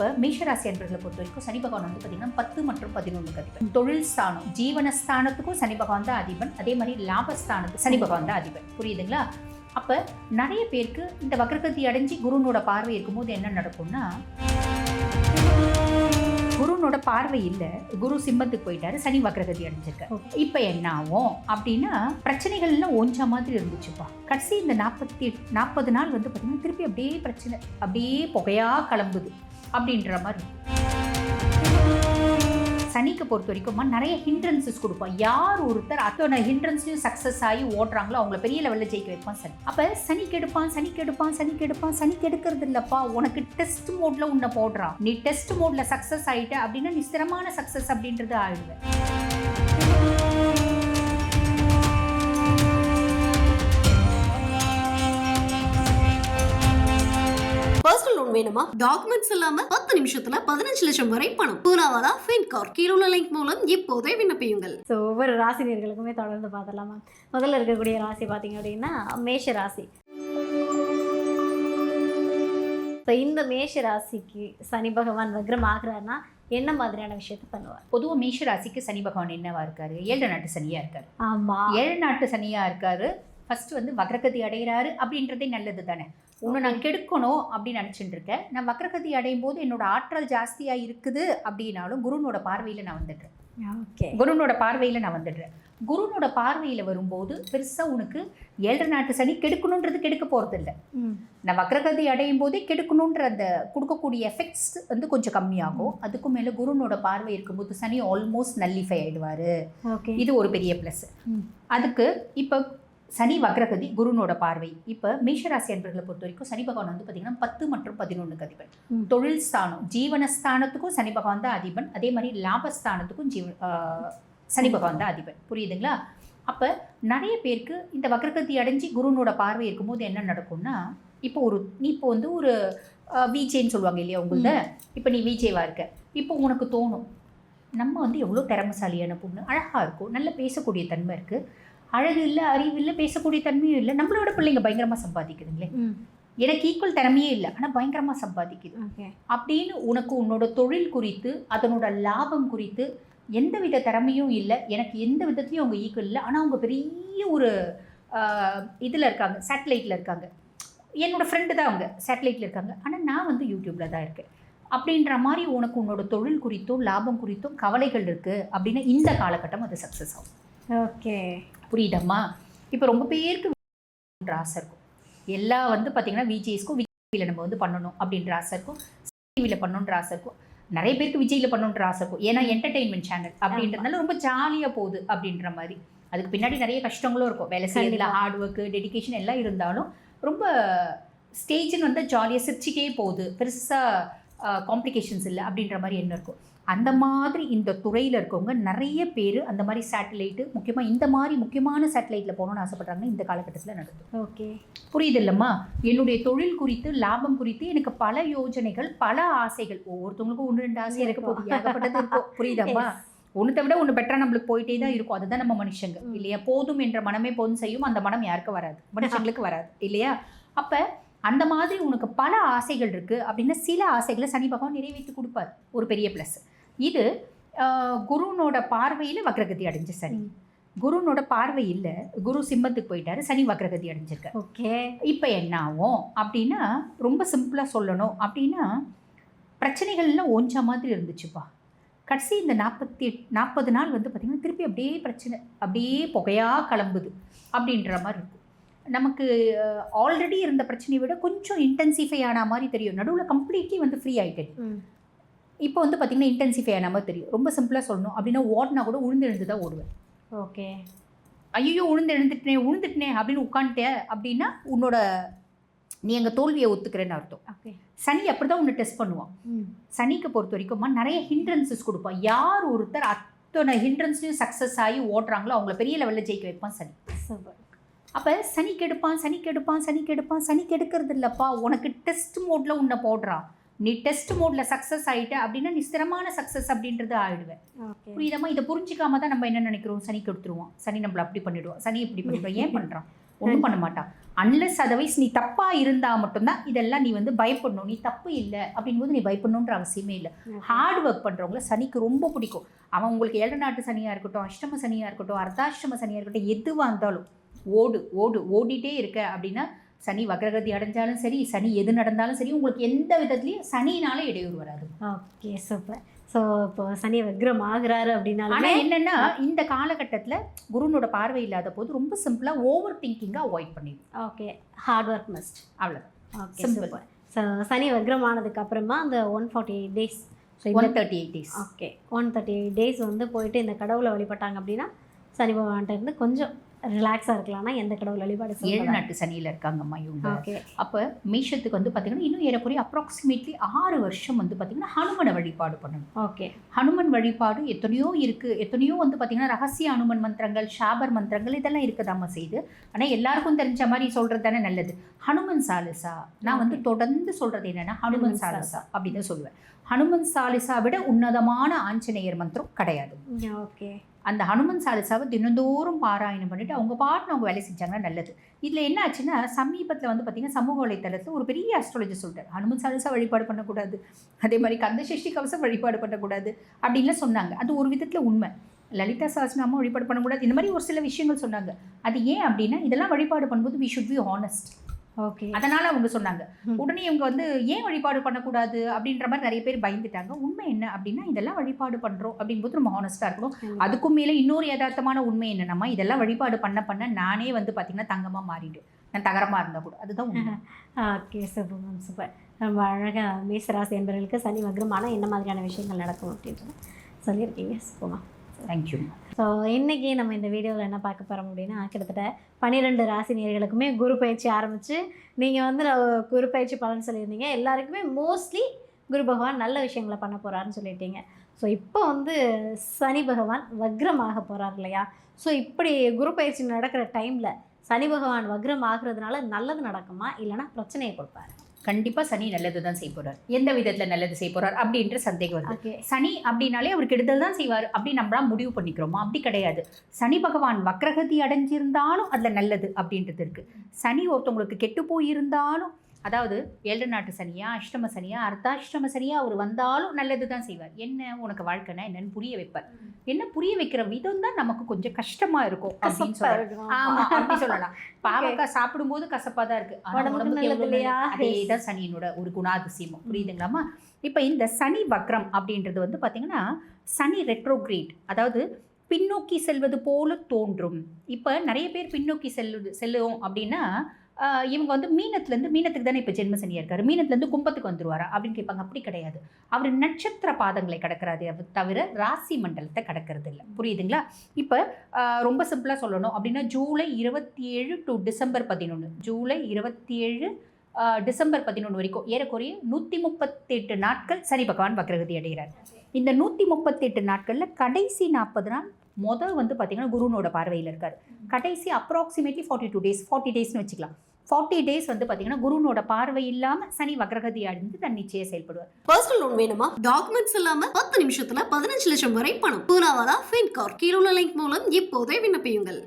அப்போ மேஷராசி அன்பர்களை பொறுத்த வரைக்கும் சனி பகவான் வந்து பார்த்தீங்கன்னா 10 மற்றும் 11 அதிபன். தொழில் ஸ்தானம் ஜீவனஸ்தானத்துக்கும் சனி பகவான் தான் அதிபன், அதே மாதிரி லாபஸ்தானத்துக்கு சனி பகவான் தான் அதிபன். புரியுதுங்களா? அப்போ நிறைய பேருக்கு இந்த வக்ரகதி அடைஞ்சு குருனோட பார்வை இருக்கும்போது என்ன நடக்கும்னா, குருனோட பார்வை இல்லை, குரு சிம்மத்துக்கு போயிட்டாரு, சனி வக்ரகதி அடைஞ்சிருக்காரு. இப்போ என்ன ஆகும் அப்படின்னா, பிரச்சனைகள்லாம் ஒஞ்சா மாதிரி இருந்துச்சுப்பா. கடைசி இந்த 40 நாள் வந்து பார்த்தீங்கன்னா திருப்பி அப்படியே பிரச்சனை அப்படியே புகையா கிளம்புது அப்படின்ற மாதிரி. சனிக்கு பொறுத்த வரைக்குமா நிறைய ஹிண்ட்ரன்சஸ் கொடுப்பான். யார் ஒருத்தர் அத்தனை ஹிண்ட்ரன்ஸையும் சக்ஸஸ் ஆகி ஓடுறாங்களோ அவங்கள பெரிய லெவலில் ஜெயிக்க வைப்பான் சனி. அப்போ சனி கெடுக்கிறது இல்லப்பா, உனக்கு டெஸ்ட் மோட்ல உன்னை போடுறான். நீ டெஸ்ட் மோட்ல சக்ஸஸ் ஆயிட்ட அப்படின்னா நீ ஸ்திரமான சக்ஸஸ் அப்படின்றது ஆயிடுவேன். பர்சனல் லோன் வேணுமா? டாக்குமெண்ட்ஸ் இல்லாம 10 நிமிஷத்துல 15 லட்சம் வரை பணம். பூலாவாலா ஃபின்கார். கீழ உள்ள லிங்க் மூலம் இப்போதே விண்ணப்பியுங்கள். ஸோ ஒவ்வொரு ராசினியர்களுக்குமே தொடர்ந்து பார்த்துடலாமா? முதல்ல இருக்கக்கூடிய ராசி பார்த்தீங்க அப்படின்னா மேஷ ராசி. ஸோ இந்த மேஷ ராசிக்கு சனி பகவான் வக்ரம் ஆகிறாருன்னா என்ன மாதிரியான விஷயத்த பண்ணுவார்? பொதுவாக மேஷ ராசிக்கு சனி பகவான் என்னவா இருக்காரு? 7 நாட்டு சனியா இருக்காரு. ஆமாம், 7 நாட்டு சனியா இருக்காரு. ஃபர்ஸ்ட் வந்து வக்ரகதி அடைகிறாரு அப்படின்றதே நல்லது தானே. உன்னை நான் கெடுக்கணும் அப்படின்னு நினச்சிட்டு இருக்கேன். நான் வக்ரகதி அடையும் போது என்னோட ஆற்றல் ஜாஸ்தியாக இருக்குது அப்படின்னாலும் குருனோட பார்வையில் நான் வந்துடுறேன். ஓகே, குருனோட பார்வையில் நான் வந்துடுறேன். குருனோட பார்வையில் வரும்போது பெருசாக உனக்கு 7 நாட்டு சனி கெடுக்கணுன்றது கெடுக்க போகிறது இல்லை. நான் வக்ரகதி அடையும் போதே கெடுக்கணுன்ற அந்த கொடுக்கக்கூடிய எஃபெக்ட்ஸ் வந்து கொஞ்சம் கம்மியாகும். அதுக்கும் மேலே குருனோட பார்வை இருக்கும்போது சனி ஆல்மோஸ்ட் நல்லிஃபை ஆகிடுவார். இது ஒரு பெரிய ப்ளஸ். அதுக்கு இப்போ சனி வக்ரகதி குருனோட பார்வை. இப்போ மேஷராசி அன்பர்களை பொறுத்த வரைக்கும் சனி பகவான் வந்து பார்த்தீங்கன்னா 10 மற்றும் 11 அதிபன். தொழில் ஸ்தானம் ஜீவனஸ்தானத்துக்கும் சனி பகவான் தான் அதிபன், அதே மாதிரி லாபஸ்தானத்துக்கும் சனி பகவான் தான் அதிபன். புரியுதுங்களா? அப்போ நிறைய பேருக்கு இந்த வக்ரகதி அடைஞ்சு குருனோட பார்வை இருக்கும்போது என்ன நடக்கும்னா, இப்போ நீ இப்போ வந்து ஒரு விஜேன்னு சொல்லுவாங்க இல்லையா உங்கள்த, இப்போ நீ விஜேவாக இருக்க. இப்போ உனக்கு தோணும் நம்ம வந்து எவ்வளோ திறமைசாலியான பொண்ணு, அழகாக இருக்கும், நல்லா பேசக்கூடிய தன்மை இருக்குது, அழகு இல்லை, அறிவு இல்லை, பேசக்கூடிய தன்மையும் இல்லை, நம்மளோட பிள்ளைங்க பயங்கரமாக சம்பாதிக்குதுங்களே, எனக்கு ஈக்குவல் திறமையே இல்லை ஆனால் பயங்கரமாக சம்பாதிக்குது அப்படின்னு உனக்கு உன்னோட தொழில் குறித்து அதனோட லாபம் குறித்து எந்த வித திறமையும் இல்லை, எனக்கு எந்த விதத்துலையும் அவங்க ஈக்குவல் இல்லை, ஆனால் அவங்க பெரிய ஒரு இதில் இருக்காங்க, சேட்டலைட்டில் இருக்காங்க, என்னோடய ஃப்ரெண்டு தான் அவங்க சேட்டலைட்டில் இருக்காங்க, ஆனால் நான் வந்து யூடியூப்பில் தான் இருக்கேன் அப்படின்ற மாதிரி உனக்கு உன்னோட தொழில் குறித்தும் லாபம் குறித்தும் கவலைகள் இருக்குது அப்படின்னா இந்த காலகட்டம் அது சக்ஸஸ் ஆகும். ஓகே, புரியுதம்மா? இப்போ ரொம்ப பேருக்கு ஆசை இருக்கும், எல்லாம் வந்து பார்த்தீங்கன்னா விஜேஸ்க்கும் விஜயில் நம்ம வந்து பண்ணணும் அப்படின்ற ஆசை இருக்கும், டிவியில் பண்ணணுன்ற ஆசை இருக்கும், நிறைய பேருக்கு விஜயில் பண்ணணுன்ற ஆசை இருக்கும். ஏன்னா என்டர்டெயின்மெண்ட் சேனல் அப்படின்றதுனால ரொம்ப ஜாலியாக போகுது அப்படின்ற மாதிரி. அதுக்கு பின்னாடி நிறைய கஷ்டங்களும் இருக்கும், வேலை செய்யல, ஹார்ட் ஒர்க்கு, டெடிக்கேஷன் எல்லாம் இருந்தாலும் ரொம்ப ஸ்டேஜுன்னு வந்து ஜாலியாக சிரிச்சிட்டே போகுது, பெருசாக காம்ப்ளிகேஷன்ஸ் இல்லை அப்படின்ற மாதிரி என்ன இருக்கும். அந்த மாதிரி இந்த துறையில் இருக்கவங்க நிறைய பேர் அந்த மாதிரி சேட்டலைட்டு, முக்கியமாக இந்த மாதிரி முக்கியமான சேட்டலைட்டில் போகணுன்னு ஆசைப்பட்றாங்கன்னா இந்த காலகட்டத்தில் நடக்குது. ஓகே, புரியுது இல்லைம்மா? என்னுடைய தொழில் குறித்து லாபம் குறித்து எனக்கு பல யோஜனைகள், பல ஆசைகள், ஒவ்வொருத்தவங்களுக்கும் 1-2 ஆசை இருக்க போது, ஏகப்பட்டது இருக்கும். புரியுதம்மா? ஒன்றுத்தை விட ஒன்று பெட்டராக நம்மளுக்கு போயிட்டே தான் இருக்கும். அதுதான் நம்ம மனுஷங்க இல்லையா? போதும் என்ற மனமே பொன் செய்யும், அந்த மனம் யாருக்கும் வராது, மனுஷங்களுக்கு வராது இல்லையா? அப்போ அந்த மாதிரி உனக்கு பல ஆசைகள் இருக்குது அப்படின்னா சில ஆசைகளை சனி பகவான் நிறைவேற்றி கொடுப்பார், ஒரு பெரிய ப்ளஸ். இது குருனோட பார்வையில் வக்ரகதி அடைஞ்ச சனி. குருனோட பார்வை இல்லை, குரு சிம்மத்துக்கு போயிட்டாரு, சனி வக்ரகதி அடைஞ்சிருக்காரு. ஓகே, இப்போ என்ன ஆகும் அப்படின்னா, ரொம்ப சிம்பிளாக சொல்லணும் அப்படின்னா, பிரச்சனைகள்லாம் ஒஞ்சா மாதிரி இருந்துச்சுப்பா. கடைசி இந்த 40 நாள் வந்து பார்த்திங்கன்னா திருப்பி அப்படியே பிரச்சனை அப்படியே புகையாக கிளம்புது அப்படின்ற மாதிரி இருக்கும். நமக்கு ஆல்ரெடி இருந்த பிரச்சனையை விட கொஞ்சம் இன்டென்சிஃபை ஆன மாதிரி தெரியும். நடுவில் கம்ப்ளீட்லி வந்து ஃப்ரீ ஆகிட்டேன். இப்போ வந்து பார்த்திங்கன்னா இன்டென்சிஃபை ஆன மாதிரி தெரியும். ரொம்ப சிம்பிளாக சொல்லணும் அப்படின்னா, ஓடினா கூட உழுந்து தான் ஓடுவேன். ஓகே, ஐயோ உழுந்துட்டேனே அப்படின்னு உட்காந்துட்டேன் அப்படின்னா உன்னோட நீ எங்கள் தோல்வியை ஒத்துக்கிறேன்னு அர்த்தம். ஓகே, சனி அப்படி தான் உன்னை டெஸ்ட் பண்ணுவான். சனிக்கு பொறுத்த வரைக்குமா நிறைய ஹிண்ட்ரன்சஸ் கொடுப்பான். யார் ஒருத்தர் அத்தனை ஹிண்ட்ரன்ஸ்லையும் சக்ஸஸ் ஆகி ஓடுறாங்களோ அவங்கள பெரிய லெவலில் ஜெயிக்க வைப்பான் சனி. அப்போ சனி கெடுக்கிறது இல்லைப்பா, உனக்கு டெஸ்ட் மோட்ல உன்னை போடுறான். நீ டெஸ்ட் மோட்ல சக்ஸஸ் ஆகிட்ட அப்படின்னா நீ ஸ்திரமான சக்ஸஸ் அப்படின்றது ஆகிடுவேன். புரியுதமா? இதை புரிஞ்சிக்காம தான் நம்ம என்ன நினைக்கிறோம், சனி கெடுத்துருவோம், சனி நம்மளை அப்படி பண்ணிவிடுவோம், சனி இப்படி பண்ணிவிடுவோம். ஏன் பண்ணுறான்? ஒன்றும் பண்ண மாட்டான். அன்லெஸ் அதர்வைஸ் நீ தப்பாக இருந்தால் மட்டும்தான் இதெல்லாம் நீ வந்து பயப்படணும். நீ தப்பு இல்லை அப்படின்போது நீ பயப்படணுன்ற அவசியமே இல்லை. ஹார்ட் ஒர்க் பண்ணுறவங்கள சனிக்கு ரொம்ப பிடிக்கும். அவன் உங்களுக்கு 7 நாட்டு சனியாக இருக்கட்டும், அஷ்டம சனியாக இருக்கட்டும், அர்த்தாஷ்டம சனியாக இருக்கட்டும், எதுவாக இருந்தாலும் ஓடிட்டே இருக்க அப்படின்னா சனி வக்ரகதி அடைஞ்சாலும் சரி, சனி எது நடந்தாலும் சரி, உங்களுக்கு எந்த விதத்துலையும் சனினால இடையூறு வராது. Okay, super. ஸோ இப்போ சனி வக்ரம் ஆகுறாரு அப்படின்னாலும் ஆனால் என்னென்னா இந்த காலகட்டத்தில் குருனோட பார்வை இல்லாத போது ரொம்ப சிம்பிளாக ஓவர் திங்கிங்காக அவாய்ட் பண்ணிடும். ஓகே, ஹார்ட் ஒர்க் மஸ்ட், அவ்வளோதான். Okay, super. ஸோ சனி வக்ரம் ஆனதுக்கு அப்புறமா அந்த 148 டேஸ், 138 டேஸ், ஓகே 138 டேஸ் வந்து போயிட்டு இந்த கடவுளை வழிபட்டாங்க அப்படின்னா சனி பகவான்கிட்ட இருந்து கொஞ்சம் ரிலாக்ஸாக இருக்கலாம்னா எந்த கடவுள் வழிபாடு 7 நாட்டு சனியில் இருக்காங்கம்மா இவங்க. ஓகே, அப்போ மேஷத்துக்கு வந்து பார்த்திங்கன்னா இன்னும் ஏறக்குறைய அப்ராக்சிமேட்லி 6 வருஷம் வந்து பார்த்திங்கன்னா ஹனுமனை வழிபாடு பண்ணணும். ஓகே, ஹனுமன் வழிபாடு எத்தனையோ இருக்குது. எத்தனையோ வந்து பார்த்திங்கன்னா ரகசிய ஹனுமன் மந்திரங்கள், ஷாபர் மந்திரங்கள் இதெல்லாம் இருக்குதாம்மா செய்து. ஆனால் எல்லாருக்கும் தெரிஞ்ச மாதிரி சொல்கிறது தானே நல்லது. ஹனுமன் சாலிசா நான் வந்து தொடர்ந்து சொல்கிறது என்னென்னா ஹனுமன் சாலிசா அப்படி தான் சொல்லுவேன். ஹனுமன் சாலிசா விட உன்னதமான ஆஞ்சநேயர் மந்திரம் கிடையாது. ஓகே, அந்த ஹனுமன் சாலிசாவை தினந்தோறும் பாராயணம் பண்ணிவிட்டு அவங்க பாட்டு அவங்க வேலை செஞ்சாங்கன்னா நல்லது. இதில் என்ன ஆச்சுன்னா சமீபத்தில் வந்து பார்த்திங்கன்னா சமூக வலைத்தளத்தில் ஒரு பெரிய அஸ்ட்ராலஜர் சொல்லிட்டார், ஹனுமன் சாலிசா வழிபாடு பண்ணக்கூடாது, அதே மாதிரி கந்தசஷ்டி கவசம் வழிபாடு பண்ணக்கூடாது அப்படின்லாம் சொன்னாங்க. அது ஒரு விதத்தில் உண்மை. லலிதா சஹஸ்ரநாமம் வழிபாடு பண்ணக்கூடாது, இந்த மாதிரி ஒரு சில விஷயங்கள் சொன்னாங்க. அது ஏன் அப்படின்னா இதெல்லாம் வழிபாடு பண்ணும்போது we should be honest. Okay, அதனால் அவங்க சொன்னாங்க. உடனே இவங்க வந்து ஏன் வழிபாடு பண்ணக்கூடாது அப்படின்ற மாதிரி நிறைய பேர் பயந்துட்டாங்க. உண்மை என்ன அப்படின்னா இதெல்லாம் வழிபாடு பண்ணுறோம் அப்படின்போது நம்ம ஹானஸ்ட்டாக இருக்கணும். அதுக்கும் மேலே இன்னொரு யதார்த்தமான உண்மை என்னன்னா இதெல்லாம் வழிபாடு பண்ண நானே வந்து பார்த்திங்கன்னா தங்கமாக மாறிடு, நான் தகரமாக இருந்தால் கூட. அதுதான் உண்மை. Okay, super ma'am, super. ரொம்ப அழகாக மேசராசி என்பவர்களுக்கு சனி வக்ரமான என்ன மாதிரியான விஷயங்கள் நடக்கும் அப்படின்றத சொல்லியிருக்கீங்க. சூப்பர்மா, தேங்க்யூ. ஸோ இன்றைக்கி நம்ம இந்த வீடியோவில் என்ன பார்க்க போகிறோம் அப்படின்னா கிட்டத்தட்ட 12 ராசி நேயர்களுக்குமே குரு பயிற்சி ஆரம்பித்து நீங்கள் வந்து குரு பயிற்சி பலன் சொல்லியிருந்தீங்க. எல்லாருக்குமே மோஸ்ட்லி குரு பகவான் நல்ல விஷயங்களை பண்ண போகிறாருன்னு சொல்லிட்டீங்க. ஸோ இப்போ வந்து சனி பகவான் வக்ரமாக போகிறார் இல்லையா? ஸோ இப்படி குரு பயிற்சி நடக்கிற டைமில் சனி பகவான் வக்ரம் ஆகுறதுனால நல்லது நடக்குமா இல்லைனா பிரச்சனையை கொடுப்பாரு? கண்டிப்பாக சனி நல்லது தான் செய்ய போகிறார். எந்த விதத்தில் நல்லது செய்ய போகிறார் அப்படின்ற சந்தேகம் வருது. ஓகே, சனி அப்படின்னாலே அவர் கெடுதல் தான் செய்வார் அப்படின்னு நம்மளாம் முடிவு பண்ணிக்கிறோமா? அப்படி கிடையாது. சனி பகவான் வக்ரகதி அடைஞ்சிருந்தாலும் அதில் நல்லது அப்படின்றது இருக்குது. சனி ஒருத்தவங்களுக்கு கெட்டு போயிருந்தாலும், அதாவது 7 நாட்டு சனியா, அஷ்டம சனியா, அர்த்தாஷ்டம சனியா அவர் வந்தாலும் நல்லது தான் செய்வார். என்ன உனக்கு வாழ்க்கைனா என்னன்னு புரிய வைப்பார். என்ன புரிய வைக்கிற விதம் தான் நமக்கு கொஞ்சம் கஷ்டமாக இருக்கும் அப்படின்னு சொல்லலாம். ஆமாம், அப்படி சொல்லலாம். பாவக்காய் சாப்பிடும்போது கசப்பாக தான் இருக்குது, அதே தான் சனியினோட ஒரு குணாதிசயமும். புரியுதுங்களாமா? இப்போ இந்த சனி வக்ரம் அப்படின்றது வந்து பார்த்திங்கன்னா சனி ரெட்ரோகிரேட், அதாவது பின்னோக்கி செல்வது போல தோன்றும். இப்போ நிறைய பேர் பின்னோக்கி செல்லுவோம் அப்படின்னா இவங்க வந்து மீனத்துக்கு தானே இப்போ ஜென்ம சனியாக இருக்காரு, மீனத்துலேருந்து கும்பத்துக்கு வந்துருவாரா அப்படின்னு கேட்பாங்க. அப்படி கிடையாது. அவர் நட்சத்திர பாதங்களை கடக்கிறாரு தவிர ராசி மண்டலத்தை கடக்கிறது இல்லை. புரியுதுங்களா? இப்போ ரொம்ப சிம்பிளாக சொல்லணும் அப்படின்னா July 27 to December 11, July 27 December 11 வரைக்கும் ஏறக்குறைய 138 நாட்கள் சனி பகவான் வக்ரகதி அடைகிறார். இந்த 138 நாட்களில் கடைசி 40 நாள் வந்து பார்த்திங்கன்னா குருனோட பார்வையில் இருக்கார். கடைசி அப்ராக்சிமேட்லி 42 டேஸ், 40 டேஸ்னு வச்சுக்கலாம். 40 டேஸ் வந்து பார்த்தீங்கன்னா குருனோட பார்வை இல்லாமல் சனி வக்ரகதி அடைந்து தன் நிச்சயம் செயல்படுவார். பர்சனல் லோன் வேணுமா? டாக்குமெண்ட்ஸ் இல்லாம 10 நிமிஷத்துல 15 லட்சம் வரை பணம். பூனாவாலா ஃபின்கார். கீழே உள்ள லிங்க் மூலம் இப்போதே விண்ணப்பியுங்கள்.